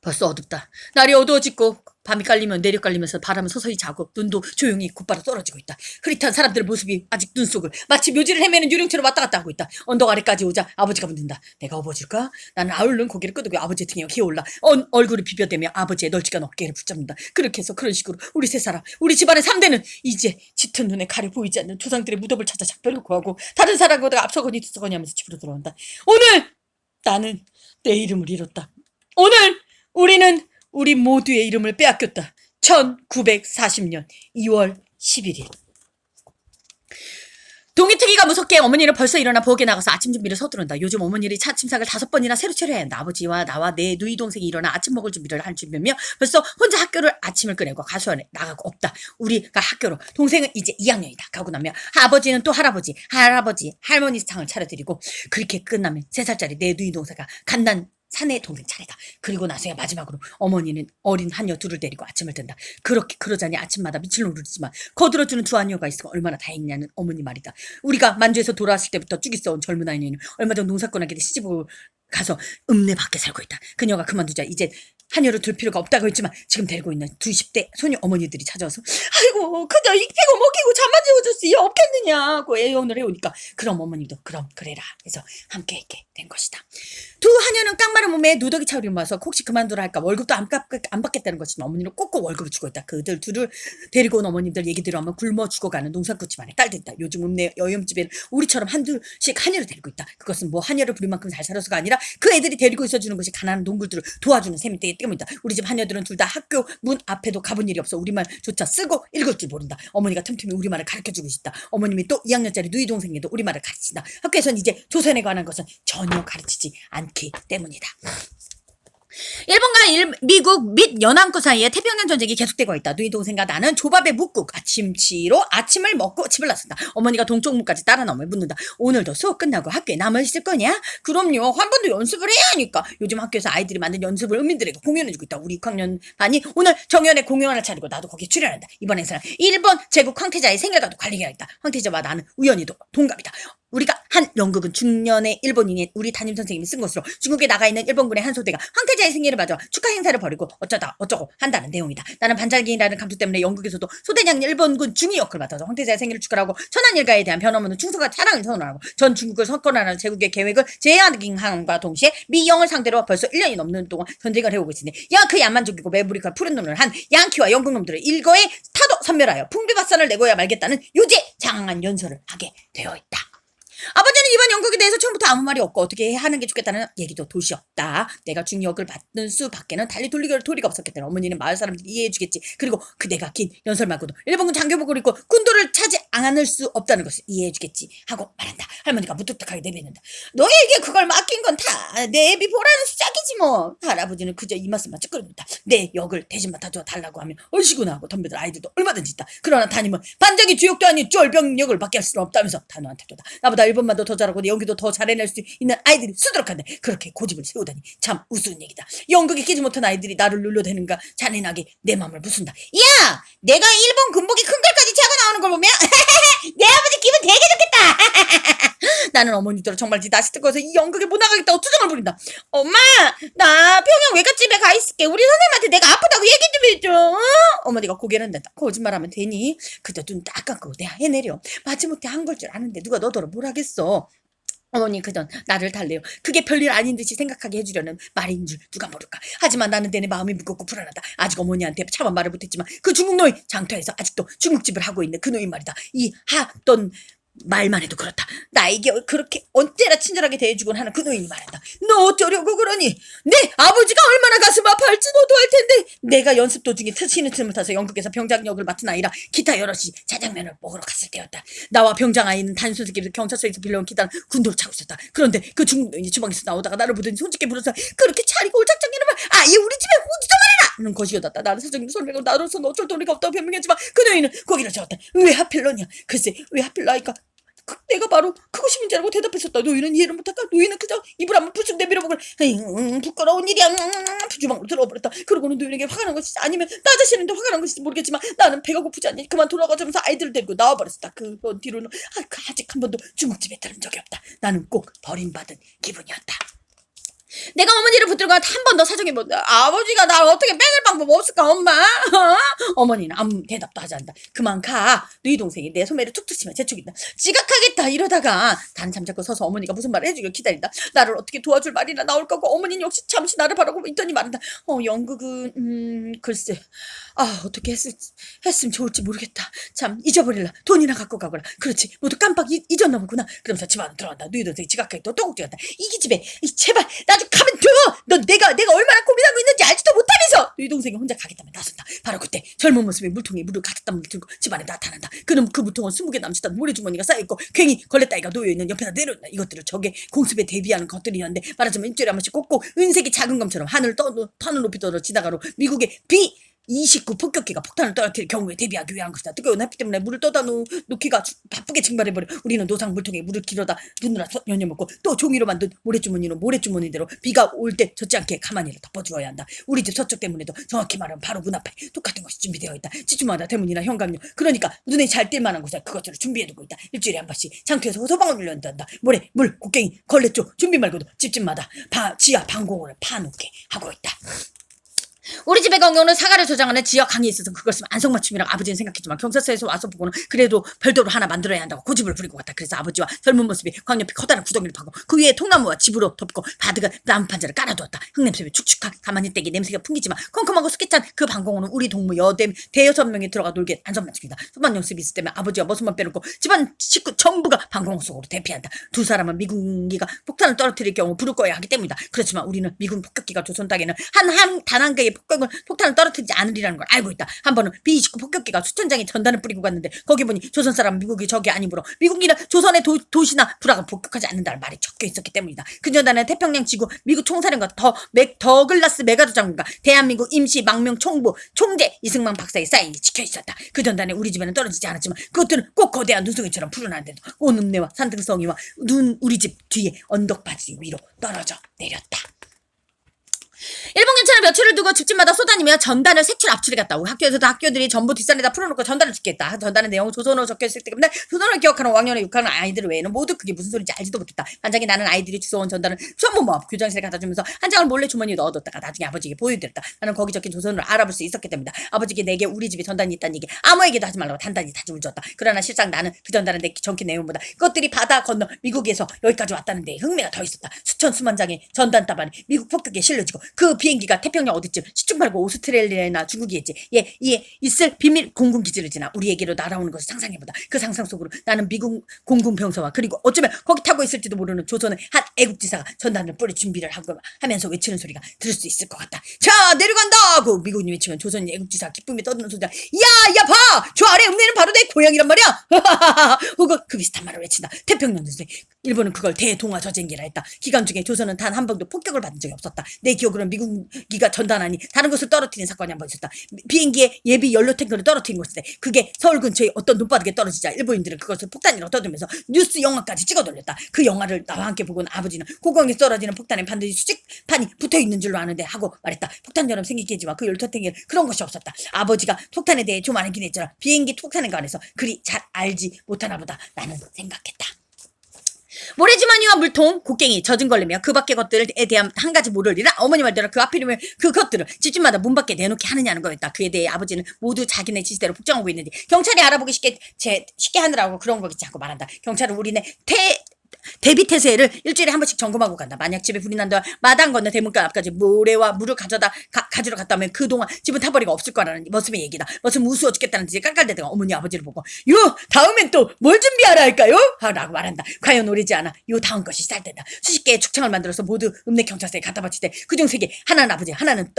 벌써 어둡다. 날이 어두워지고 밤이 내려깔리면서 바람은 서서히 자고 눈도 조용히 곧바로 떨어지고 있다. 흐릿한 사람들의 모습이 아직 눈 속을 마치 묘지를 헤매는 유령처럼 왔다 갔다 하고 있다. 언덕 아래까지 오자 아버지가 묻는다. 내가 업어줄까? 나는 아울른 고개를 끄덕여 아버지의 등에 기어올라 얼굴을 비벼대며 아버지의 널찍한 어깨를 붙잡는다. 그렇게 해서 그런 식으로 우리 세 사람, 우리 집안의 3대는 이제 짙은 눈에 가려 보이지 않는 조상들의 무덤을 찾아 작별을 구하고 다른 사람보다 앞서거니 뒤서거니 하면서 집으로 돌아온다. 오늘 나는 내 이름을 잃었다. 오늘 우리는 우리 모두의 이름을 빼앗겼다. 1940년 2월 11일. 동이특이가 무섭게 어머니는 벌써 일어나 부엌에 나가서 아침 준비를 서두른다. 요즘 어머니를 차 침상을 5번이나 새로 차려야 한다. 아버지와 나와 내 누이 동생이 일어나 아침 먹을 준비를 할 준비며 벌써 혼자 아침을 꺼내고 가수원에 나가고 없다. 우리가 학교로. 동생은 이제 2학년이다. 가고 나면 아버지는 또 할아버지, 할머니 상을 차려드리고 그렇게 끝나면 3살짜리 내 누이 동생가 갓난 사내 동생 차례다. 그리고 나서야 마지막으로 어머니는 어린 하녀 둘을 데리고 아침을 든다. 그러자니 아침마다 밑을 노르지만 거들어주는 두 하녀가 있어 얼마나 다행이냐는 어머니 말이다. 우리가 만주에서 돌아왔을 때부터 쭉 있어온 젊은 아이는 얼마 전 농사꾼에게 시집을 가서 읍내 밖에 살고 있다. 그녀가 그만두자 이제 하녀를 둘 필요가 없다고 했지만 지금 데리고 있는 20대 소녀 어머니들이 찾아와서 아이고 그저 익히고 먹이고 잠만 재워줄 수 없겠느냐고 애원을 해오니까 그럼 어머니도 그럼 그래라 해서 함께 있게 된 것이다. 두 하녀는 깡마른 몸에 누더기 차오를 모아서 혹시 그만두라 할까 월급도 안 받겠다는 것이지만 어머니는 꼭꼭 월급을 주고 있다. 그들 둘을 데리고 온 어머님들 얘기 들어보면 굶어 죽어가는 농사꾼 집안의 딸들이다. 요즘 읍내 여염집에는 우리처럼 한둘씩 하녀를 데리고 있다. 그것은 뭐 하녀를 부릴 만큼 잘 살아서가 아니라 그 애들이 데리고 있어주는 것이 가난한 농굴들을 도와주는 셈이 때문이다. 우리 집 하녀들은 둘 다 학교 문 앞에도 가본 일이 없어 우리말조차 쓰고 읽을 줄 모른다. 어머니가 틈틈이 우리말을 가르쳐주고 있다. 어머님이 또 2학년짜리 누이 동생에도 우리말을 가르친다. 학교에선 이제 조선에 관한 것은 전혀 가르치지 않기 때문이다. 일본과 미국 및 연안권 사이에 태평양 전쟁이 계속되고 있다. 누이 동생과 나는 조밥에 묵국 아침치로 아침을 먹고 집을 나선다. 어머니가 동쪽문까지 따라 나오며 묻는다. 오늘도 수업 끝나고 학교에 남아있을 거냐? 그럼요. 한 번도 연습을 해야 하니까. 요즘 학교에서 아이들이 만든 연습을 은민들에게 공연해주고 있다. 우리 6학년 반이 오늘 정연의 공연을 차리고 나도 거기에 출연한다. 이번 행사는 일본 제국 황태자의 생일과도 관련이 있다. 황태자와 나는 우연히도 동갑이다. 우리가 한 연극은 중년의 일본인인 우리 담임 선생님이 쓴 것으로 중국에 나가 있는 일본군의 한 소대가 황태자의 생일을 맞아 축하 행사를 벌이고 어쩌고 한다는 내용이다. 나는 반장기라는 감투 때문에 연극에서도 소대장인 일본군 중위 역을 맡아서 황태자의 생일을 축하하고 천안일가에 대한 변함없는 충성과 사랑을 선언하고 전 중국을 석권하는 제국의 계획을 제한함과 동시에 미영을 상대로 벌써 1년이 넘는 동안 전쟁을 해오고 있으니 그 야만족이고 매부리가 푸른 눈을 한 양키와 연극놈들을 일거에 타도 선멸하여 풍비박산을 내고야 말겠다는 유죄장한 연설을 하게 되어 있다. 아버지는 이번 연극에 대해서 처음부터 아무 말이 없고 어떻게 하는 게 좋겠다는 얘기도 도시 없다. 내가 중역을 맡는 수밖에는 달리 돌릴 도리가 없었기 때문에 어머니는 마을 사람들이 이해해주겠지. 그리고 그대가 긴 연설 말고도 일본군 장교복을 입고 군도를 차지 않을 수 없다는 것을 이해해주겠지 하고 말한다. 할머니가 무뚝뚝하게 내뱉는다. 너에게 그걸 맡긴 건 다 내 애비 보라는 시작이지 뭐. 할아버지는 그저 이 말씀만 찌끄럽니다. 내 역을 대신 맡아줘 달라고 하면 얼씨구나 하고 덤벼들 아이들도 얼마든지 있다. 그러나 담임은 반장이 주역도 아닌 쫄병역을 맡게 할 수는 없다면서 단호한테도다. 나보다 일본말도 더 잘하고 연기도 더 잘해낼 수 있는 아이들이 수두룩한데 그렇게 고집을 세우다니 참 우스운 얘기다. 연극에 끼지 못한 아이들이 나를 눌러대는가 잔인하게 내 마음을 부순다. 야! 내가 일본 군복이 큰 걸까지 차고 나오는 걸 보면 내 아버지 기분 되게 좋겠다. 나는 어머니더러 정말 낯이 뜨거워서 이 연극에 못 나가겠다고 투정을 부린다. 엄마! 나 평양 외갓집에 가 있을게. 우리 선생님한테 내가 아프다고 얘기 좀 해줘. 어머니가 고개를 흔든다. 거짓말하면 되니? 그저 눈 딱 감고 내가 해내려. 마지못해 한 걸 줄 아는데 누가 너더러 뭘 하겠어. 어머니 그전 나를 달래요. 그게 별일 아닌 듯이 생각하게 해주려는 말인 줄 누가 모를까. 하지만 나는 내내 마음이 무겁고 불안하다. 아직 어머니한테 차마 말을 못했지만 그 중국 노인 장터에서 아직도 중국집을 하고 있는 그 노인 말이다. 이 하던 말만 해도 그렇다. 나에게 그렇게 언제나 친절하게 대해주곤 하는 그 노인이 말한다. 너 어쩌려고 그러니? 내 아버지가 얼마나 가슴 아파할지 너도 알 텐데. 내가 연습 도중에 쉬는 틈을 타서 연극에서 병장 역을 맡은 아이라 기타 여럿이 자장면을 먹으러 갔을 때였다. 나와 병장 아이는 단순스럽게 경찰서에서 빌려온 기타는 군도를 차고 있었다. 그런데 그 중국 노인이 주방에서 나오다가 나를 보더니 손짓게 물어서 그렇게 차리고 올 작정이라면 아예 우리 집에 오지도 말아라! 는 것이었다. 나는 사정님 손을 내고 나로서는 어쩔 도리가 없다고 변명했지만 그 노인은 고개를 저었다. 왜 하필 너냐? 글쎄 왜 하필 나이까? 내가 바로 그것이 문제라고 대답했었다. 노인은 이해를 못할까? 노인은 그저 입을 한번 부쩍 내밀어보고 부끄러운 일이야 주방으로 들어버렸다. 그러고는 노인에게 화가 난 것이지 아니면 나 자신한테 화가 난 것인지 모르겠지만 나는 배가 고프지 않니 그만 돌아가자면서 아이들을 데리고 나와버렸다. 그런 뒤로는 아직 한 번도 중국집에 들은 적이 없다. 나는 꼭 버림받은 기분이었다. 내가 어머니를 붙들고 한 번 더 사정해본다. 아버지가 날 어떻게 빼낼 방법 없을까 엄마? 어머니는 아무 대답도 하지 않는다. 그만 가. 네 동생이 내 소매를 툭툭 치면 재촉인다. 지각하겠다 이러다가 나는 잠자코 서서 어머니가 무슨 말을 해주길 기다린다. 나를 어떻게 도와줄 말이나 나올 거고 어머니는 역시 잠시 나를 바라보고 있더니 말한다. 연극은 글쎄 어떻게 했으면 좋을지 모르겠다. 참 잊어버릴라. 돈이나 갖고 가거라. 그렇지 모두 깜빡 잊었나 보구나. 그러면서 집 안으로 들어간다. 네 동생이 지각하게 또 또국지었다. 이 기집애 제발 나 좀 가면 줘. 너 내가 얼마나 고민하고 있는지 알지도 못하면서. 네 동생이 혼자 가겠다며 나선다. 바로 그때 젊은 모습의 물통에 물을 가득 물을 들고 집안에 나타난다. 그는 그 물통은 20개 남짓한 모래주머니가 쌓여있고 괜히 걸레따위가 놓여있는 옆에다 내려온다. 이것들을 적의 공습에 대비하는 것들이었는데 말하자면 일주일에 한 번씩 꼭꼭 은색이 작은 검처럼 하늘을 터는 높이 떠서 지나가로 미국의 B-29 폭격기가 폭탄을 떨어뜨릴 경우에 대비하기 위한 것이다. 뜨거운 햇빛 때문에 물을 떠다 놓기가 바쁘게 증발해버려. 우리는 노상 물통에 물을 길어다 누누라 연여먹고 또 종이로 만든 모래주머니로 모래주머니대로 비가 올 때 젖지 않게 가만히 덮어주어야 한다. 우리 집 서쪽 때문에도 정확히 말하면 바로 문 앞에 똑같은 것이 준비되어 있다. 집주마다 대문이나 현관료 그러니까 눈에 잘 띌만한 곳에 그것들을 준비해두고 있다. 일주일에 한 번씩 장터에서 소방을 연단다. 모래, 물, 곡괭이, 걸레 쪽 준비 말고도 집집마다 지하 방공호를 파놓게 하고 있다. 우리 집의 경우는 사과를 저장하는 지역 강이 있어서 그걸 쓰면 안성맞춤이라고 아버지는 생각했지만 경찰서에서 와서 보고는 그래도 별도로 하나 만들어야 한다고 고집을 부리고 갔다. 그래서 아버지와 젊은 모습이 광옆에 커다란 구덩이를 파고 그 위에 통나무와 집으로 덮고 바드가 나무 판자를 깔아두었다. 흙냄새에 축축한 가만히 떼기 냄새가 풍기지만 컴컴하고 습기찬 그 방공호는 우리 동무 대여섯 명이 들어가 놀기에 안성맞춤이다. 소방 연습이 있을 때면 아버지와 모습만 빼놓고 집안 식구 전부가 방공호 속으로 대피한다. 두 사람은 미군기가 폭탄을 떨어뜨릴 경우 부를 거야 하기 때문이다. 그렇지만 우리는 미군 폭격기가 조선 땅에는 단 한 개의 폭탄을 떨어뜨리지 않으리라는 걸 알고 있다. 한 번은 B-29 폭격기가 수천 장의 전단을 뿌리고 갔는데 거기 보니 조선 사람 미국이 적이 아니므로 미국이나 조선의 도시나 불화가 복격하지 않는다는 말이 적혀 있었기 때문이다. 그 전단에 태평양 지구 미국 총사령관 더글라스 메가도 장군과 대한민국 임시 망명 총부 총재 이승만 박사의 사인이 찍혀 있었다. 그 전단에 우리 집에는 떨어지지 않았지만 그것들은 꼭 거대한 눈송이처럼 푸른한데도 온음내와 산등성이와 우리 집 뒤에 언덕바지 위로 떨어져 내렸다. 일본군 연차를 며칠을 두고 집집마다 쏘다니며 전단을 색출 압출해갔다고. 학교에서도 학교들이 전부 뒷산에다 풀어놓고 전단을 찍겠다. 전단의 내용은 조선어로 적혀있을 때문에 조선어를 기억하는 왕년에 욕하는 아이들 외에는 모두 그게 무슨 소리인지 알지도 못했다. 반장이 나는 아이들이 주워온 전단을 전부 모아 교장실에 갖다주면서 한 장을 몰래 주머니에 넣어뒀다가 나중에 아버지에게 보여드렸다. 나는 거기 적힌 조선어를 알아볼 수 있었기 때문이다. 아버지께 내게 우리 집에 전단이 있다는 얘기 아무에게도 하지 말라고 단단히 다짐을 줬다. 그러나 실상 나는 그 전단은 내 적힌 내용보다 그것들이 바다 건너 미국에서 여기까지 왔다는 데 흥미가 더 있었다. 수천 수만 장의 전단 따발이 미국 폭격에 실려지고 그 비행기가 태평양 어디쯤 시중 말고 오스트레일리아나 중국이겠지. 예, 있을 비밀 공군 기지를 지나 우리에게로 날아오는 것을 상상해보다. 그 상상 속으로 나는 미국 공군 병사와 그리고 어쩌면 거기 타고 있을지도 모르는 조선의 한 애국지사가 전단을 뿌릴 준비를 하면서 외치는 소리가 들을 수 있을 것 같다. 자, 내려간다! 고 미군이 외치면 조선 애국지사가 기쁨에 떠드는 소리가 야 봐! 저 아래 읍내는 바로 내 고향이란 말이야! 혹은 그 비슷한 말을 외친다. 태평양 전쟁. 일본은 그걸 대동아 저쟁기라 했다. 기간 중에 조선은 단 한 번도 폭격을 받은 적이 없었다. 내 기억으로는 미국기가 전단하니 다른 곳을 떨어뜨린 사건이 한 번 있었다. 비행기에 예비 연료 탱크를 떨어뜨린 곳인데 그게 서울 근처에 어떤 눈바닥에 떨어지자 일본인들은 그것을 폭탄이라고 떠들면서 뉴스 영화까지 찍어 돌렸다. 그 영화를 나와 함께 보고 아버지는 고공에 떨어지는 폭탄에 반드시 수직판이 붙어있는 줄로 아는데 하고 말했다. 폭탄처럼 생기게 했지만 그 연료 탱크에는 그런 것이 없었다. 아버지가 폭탄에 대해 좀 알긴 했지만 비행기 폭탄에 관해서 그리 잘 알지 못하나 보다 나는 생각했다. 모래주머니와 물통, 곡괭이, 젖은 걸레며 그 밖의 것들에 대한 한 가지 모르리라 어머니 말대로 그 하필이면 그것들을 집집마다 문 밖에 내놓게 하느냐는 거였다. 그에 대해 아버지는 모두 자기네 지시대로 복장하고 있는데 경찰이 알아보기 쉽게 하느라고 그런 거겠지 하고 말한다. 경찰은 우리네 대비 태세를 일주일에 한 번씩 점검하고 간다. 만약 집에 불이 난다 마당 건너 대문간 앞까지 모래와 물을 가지러 갔다 오면 그동안 집은 타버리가 없을 거라는 머슴의 얘기다. 머슴 우스워 죽겠다는 듯이 깔깔대다가 어머니 아버지를 보고 요 다음엔 또 뭘 준비하라 할까요? 라고 말한다. 과연 오래지 않아 요 다음 것이 쌀때다. 수십 개의 축창을 만들어서 모두 읍내 경찰서에 갖다 바칠 때 그중 3개 하나는 아버지 하나는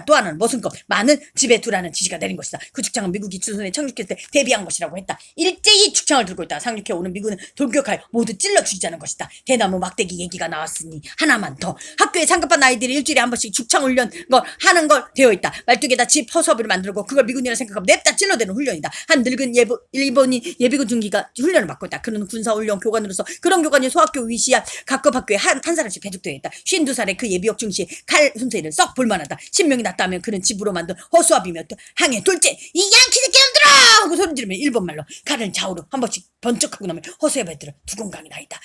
또 하나는 머슴것 많은 집에 두라는 지시가 내린 것이다. 그 축창은 미국이 조선에 착륙했을 때 대비한 것이라고 했다. 일제히 축창을 들고 있다. 상륙해 오는 미군은 돌격하여 모두 찔러 죽이자는 것이다. 대나무 막대기 얘기가 나왔으니 하나만 더. 학교에 상급한 아이들이 일주일에 한 번씩 축창 훈련 하는 걸 되어 있다. 말뚝에다 집 허수아비를 만들고 그걸 미군이라 생각하고 냅다 찔러대는 훈련이다. 한 늙은 일본인 예비군 중기가 훈련을 받고 있다. 그는 군사훈련 교관으로서 그런 교관이 소학교 위시야 각급 학교에 한 사람씩 배족되어 있다. 52살의 그 예비역 중시의 칼 손세를 썩 볼만하다. 신명이 났다 하면 그는 집으로 만든 허수아비며 항해 둘째 이 양키 새끼 놈들아 하고 소리 지르면 일본말로 칼을 좌우로 한 번씩 번쩍하고 나면 허수아비들은 두공강이 나 있다.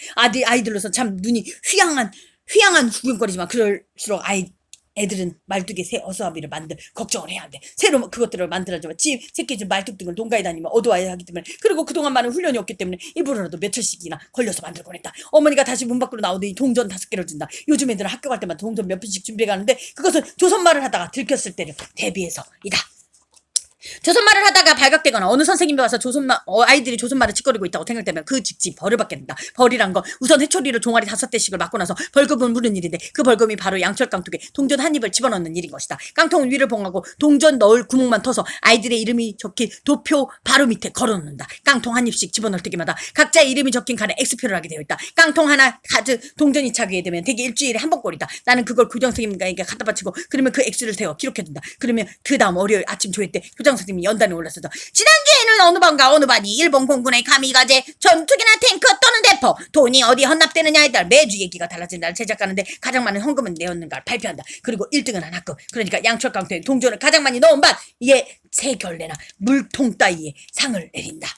아이들로서 참 눈이 휘황한 구경거리지만 그럴수록 애들은 말뚝에 새 어수아비를 만들 걱정을 해야 한대. 새로 그것들을 만들어주면 집 새끼들 말뚝 등을 농가에 다니면 어두워야 하기 때문에 그리고 그동안 많은 훈련이 없기 때문에 일부러라도 며칠씩이나 걸려서 만들곤 했다. 어머니가 다시 문 밖으로 나오더니 동전 5개를 준다. 요즘 애들은 학교 갈 때마다 동전 몇 편씩 준비해 가는데 그것은 조선말을 하다가 들켰을 때를 대비해서이다. 조선말을 하다가 발각되거나 어느 선생님이 와서 아이들이 조선말을 짓거리고 있다고 생각되면 그 즉시 벌을 받게 된다. 벌이란 건 우선 회초리로 종아리 5대씩을 맞고 나서 벌금을 물은 일인데 그 벌금이 바로 양철 깡통에 동전 한 입을 집어넣는 일인 것이다. 깡통은 위를 봉하고 동전 넣을 구멍만 터서 아이들의 이름이 적힌 도표 바로 밑에 걸어놓는다. 깡통 한 입씩 집어넣을 때마다 각자의 이름이 적힌 칸에 X표를 하게 되어 있다. 깡통 하나 가득 동전이 차게 되면 대개 일주일에 한 번 꼴이다. 나는 그걸 교장 선생님에게 갖다 바치고 그러면 그 X를 세워 기록해둔다. 그러면 그 다음 월요일 아침 조회 때 교장 선생님이 연단에 올랐어도 지난주에는 어느 반과 어느 반이 일본 공군의 가미가제 전투기나 탱크 또는 대포 돈이 어디 헌납되느냐에 따라 매주 얘기가 달라진다. 제작하는데 가장 많은 헌금은 내었는가를 발표한다. 그리고 1등은 한 학급 그러니까 양철깡통에 동전을 가장 많이 넣은 반 이에 새 걸레나 물통 따위에 상을 내린다.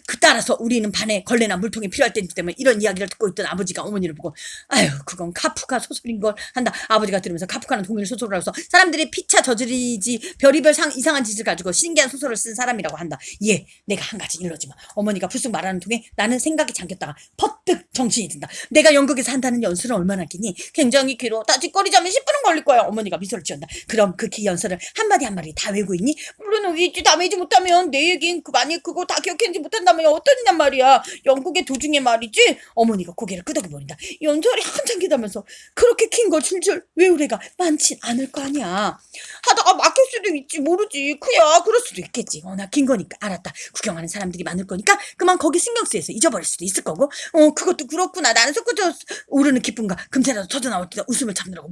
그 따라서 우리는 반에 걸레나 물통이 필요할 때이기 때문에 이런 이야기를 듣고 있던 아버지가 어머니를 보고 아유 그건 카프카 소설인 걸 한다. 아버지가 들으면서 카프카는 동일 소설이라서 사람들이 피차 저지르지 별의별 이상한 짓을 가지고 신기한 소설을 쓴 사람이라고 한다. 예, 내가 한 가지 일러지만 어머니가 불쑥 말하는 통에 나는 생각이 잠겼다가 퍼뜩 정신이 든다. 내가 영국에서 한다는 연수는 얼마나 기니? 굉장히 길어. 따짓거리자면 10분은 걸릴 거야. 어머니가 미소를 지었다. 그럼 그 기 연설을 한마디 한마디 다 외우고 있니? 물론 외우지 다 외우지 못하면 내 얘긴 만약 그거 다 기억해내지 못한다면 어떠냐 말이야. 영국의 도중에 말이지. 어머니가 고개를 끄덕여버린다. 연설이 한참 기다면서 그렇게 긴 걸 줄줄 외우래가 많진 않을 거 아니야. 하다가 막힐 수도 있지 모르지. 그야 그럴 수도 있겠지. 나 긴 거니까 알았다. 구경하는 사람들이 많을 거니까 그만 거기 신경 쓰여서 잊어버릴 수도 있을 거고. 그것도 그렇구나. 나는 솟구쳐 오르는 기쁨과 금세라도 터져나올 때 웃음을 참느라고